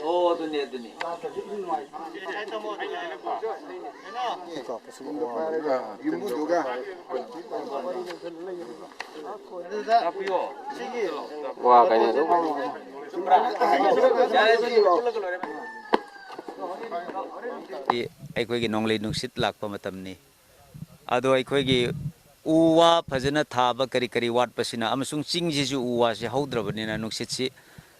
Oh, dunia. Wah, kayaknya tuh. ꯑꯩꯈꯣꯏꯒꯤ ꯅꯣꯡꯂꯩ ꯅꯨꯡꯁꯤꯠ ꯂꯥꯛꯄ ꯃꯇꯝꯅꯤ ꯑꯗꯣ ꯑꯩꯈꯣꯏꯒꯤ ꯎ ꯋꯥ ꯐꯖꯅ ꯊꯥꯕ ꯀꯔꯤ ꯀꯔꯤ ꯋꯥꯠꯄꯁꯤꯅ ꯑꯃꯁꯨꯡ ꯆꯤꯡꯁꯤꯁꯨ ꯎ ꯋꯥꯁꯤ ꯍꯧꯗ꯭ꯔꯕꯅꯤꯅ ꯅꯨꯡꯁꯤꯠꯁꯤ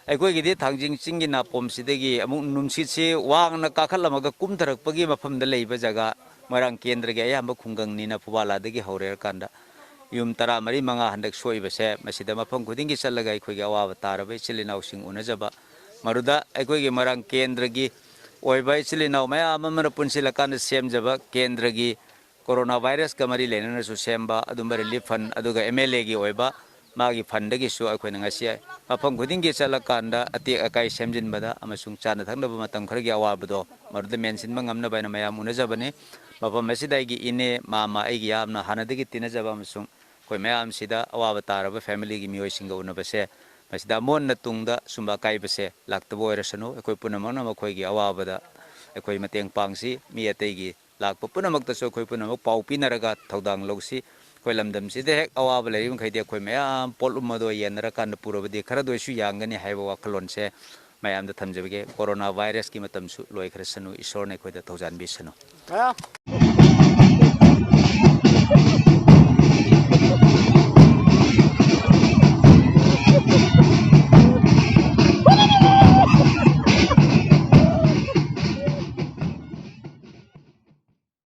ꯑꯩꯈꯣꯏꯒꯤꯗꯤ ꯊꯥꯡꯖꯤꯡ ꯆꯤꯡꯒꯤ ꯅꯥꯄꯣꯝꯁꯤꯗꯒꯤ ꯑꯃꯨꯛ ꯅꯨꯡꯁꯤꯠꯁꯤ ꯋꯥꯡꯅ ꯀꯥꯈꯠꯂꯝꯃꯒ ꯀꯨꯝꯊꯔꯛꯄꯒꯤ ꯃꯐꯝꯗ ꯂꯩꯕ ꯖꯒꯥ ꯃꯣꯏꯔꯥꯡ ꯀꯦꯟꯗ꯭ꯔꯒꯤ ꯑꯌꯥꯝꯕ ꯈꯨꯡꯒꯪꯅꯤꯅ ꯐꯨꯕꯥꯂꯥꯗꯒꯤ ꯍꯧꯔꯦꯔꯀꯥꯟꯗ ꯌꯨꯝ 14-15 ꯍꯟꯗꯛ ꯁꯣꯏꯕꯁꯦ ꯃꯁꯤꯗ ꯃꯐꯝ ꯈꯨꯗꯤꯡꯒꯤ ꯆꯠꯂꯒ ꯑꯩꯈꯣꯏꯒꯤ ꯑꯋꯥꯕ ꯇꯥꯔꯕ ꯏꯆꯤꯜ ꯏꯅꯥꯎꯁꯤꯡ ꯎꯅꯖꯕ ꯃꯔꯨꯗ ꯑꯩꯈꯣꯏꯒꯤ ꯃꯣꯏꯔꯥꯡ ꯀꯦꯟꯗ꯭ꯔꯒꯤ ꯑꯣꯏꯕ ꯏꯆꯤꯜ ꯏꯅꯥꯎ ꯃꯌꯥꯝ ꯑꯃꯅ ꯄꯨꯟꯁꯤꯜꯂꯀꯥꯟꯗ ꯁꯦꯝꯖꯕ ꯀꯦꯟꯗ꯭ꯔꯒꯤ ꯀꯣꯔꯣꯅꯥ ꯚꯥꯏꯔꯁꯀ ꯃꯔꯤ ꯂꯩꯅꯅꯁꯨ ꯁꯦꯝꯕ ꯑꯗꯨꯝꯕ ꯔꯤꯂꯤꯐ ꯐꯟ ꯑꯗꯨꯒ MLAꯒꯤ ꯑꯣꯏꯕ ꯃꯥꯒꯤ ꯐꯟꯗꯒꯤꯁꯨ ꯑꯩꯈꯣꯏꯅ ꯉꯁꯤ ꯃꯐꯝ ꯈꯨꯗꯤꯡꯒꯤ ꯆꯠꯂꯀꯥꯟꯗ ꯑꯇꯦꯛ ꯑꯀꯥꯏ ꯁꯦꯝꯖꯤꯟꯕꯗ ꯑꯃꯁꯨꯡ ꯆꯥꯅ ꯊꯛꯅꯕ ꯃꯇꯝ ꯈꯔꯒꯤ ꯑꯋꯥꯕꯗꯣ ꯃꯔꯨꯗ ꯃꯦꯟꯁꯤꯟꯕ ꯉꯝꯅꯕ ꯑꯩꯅ ꯃꯌꯥꯝ ꯎꯅꯖꯕꯅꯤ ꯃꯐꯝ ꯑꯁꯤꯗ ꯑꯩꯒꯤ ꯏꯅꯦ ꯃꯥꯃ ꯑꯩꯒꯤ ꯌꯥꯝꯅ ꯍꯥꯟꯅꯗꯒꯤ ꯇꯤꯟꯅꯖꯕ ꯑꯃꯁꯨꯡ ꯑꯩꯈꯣꯏ ꯃꯌꯥꯝꯁꯤꯗ ꯑꯋꯥꯕ ꯇꯥꯔꯕ ꯐꯦꯃꯤꯂꯤꯒꯤ ꯃꯤꯑꯣꯏꯁꯤꯡꯒ ꯎꯅꯕꯁꯦ ꯃꯁꯤꯗ ꯑꯃꯣꯟꯅ ꯇꯨꯡꯗ ꯁꯨꯝꯕ ꯑꯀꯥꯏꯕꯁꯦ ꯂꯥꯛꯇꯕ ꯑꯣꯏꯔꯁꯅꯨ ꯑꯩꯈꯣꯏ ꯄꯨꯝꯅꯃꯛꯅ ꯃꯈꯣꯏꯒꯤ ꯑꯋꯥꯕꯗ ꯑꯩꯈꯣꯏ ꯃꯇꯦꯡ ꯄꯥꯡꯁꯤ ꯃꯤ ꯑꯇꯩꯒꯤ ꯂꯥꯛꯄ ꯄꯨꯝꯅꯃꯛꯇꯁꯨ ꯑꯩꯈꯣꯏ ꯄꯨꯝꯅꯃꯛ ꯄꯥꯎ ꯄꯤꯅꯔꯒ ꯊꯧꯗꯥꯡ ꯂꯧꯁꯤ ꯑꯩꯈꯣꯏ ꯂꯝꯗꯝꯁꯤꯗ ꯍꯦꯛ ꯑꯋꯥꯕ ꯂꯩꯔꯤꯕ ꯃꯈꯩꯗꯤ ꯑꯩꯈꯣꯏ ꯃꯌꯥꯝ ꯄꯣꯠꯂꯨꯝ ꯑꯗꯣ ꯌꯦꯟꯅꯔꯀꯥꯟꯗ ꯄꯨꯔꯕꯗꯤ ꯈꯔꯗ ꯑꯣꯏꯁꯨ ꯌꯥꯡꯒꯅꯤ ꯍꯥꯏꯕ ꯋꯥꯈꯜꯂꯣꯟꯁꯦ ꯃꯌꯥꯝꯗ ꯊꯝꯖꯕꯒꯦ ꯀꯣꯔꯣꯅꯥ ꯚꯥꯏꯔꯁꯀꯤ ꯃꯇꯝꯁꯨ ꯂꯣꯏꯈ꯭ꯔꯁꯅꯨ ꯏꯁꯣꯔꯅ ꯑꯩꯈꯣꯏꯗ ꯊꯧꯖꯥꯟꯕꯤꯁꯅꯨ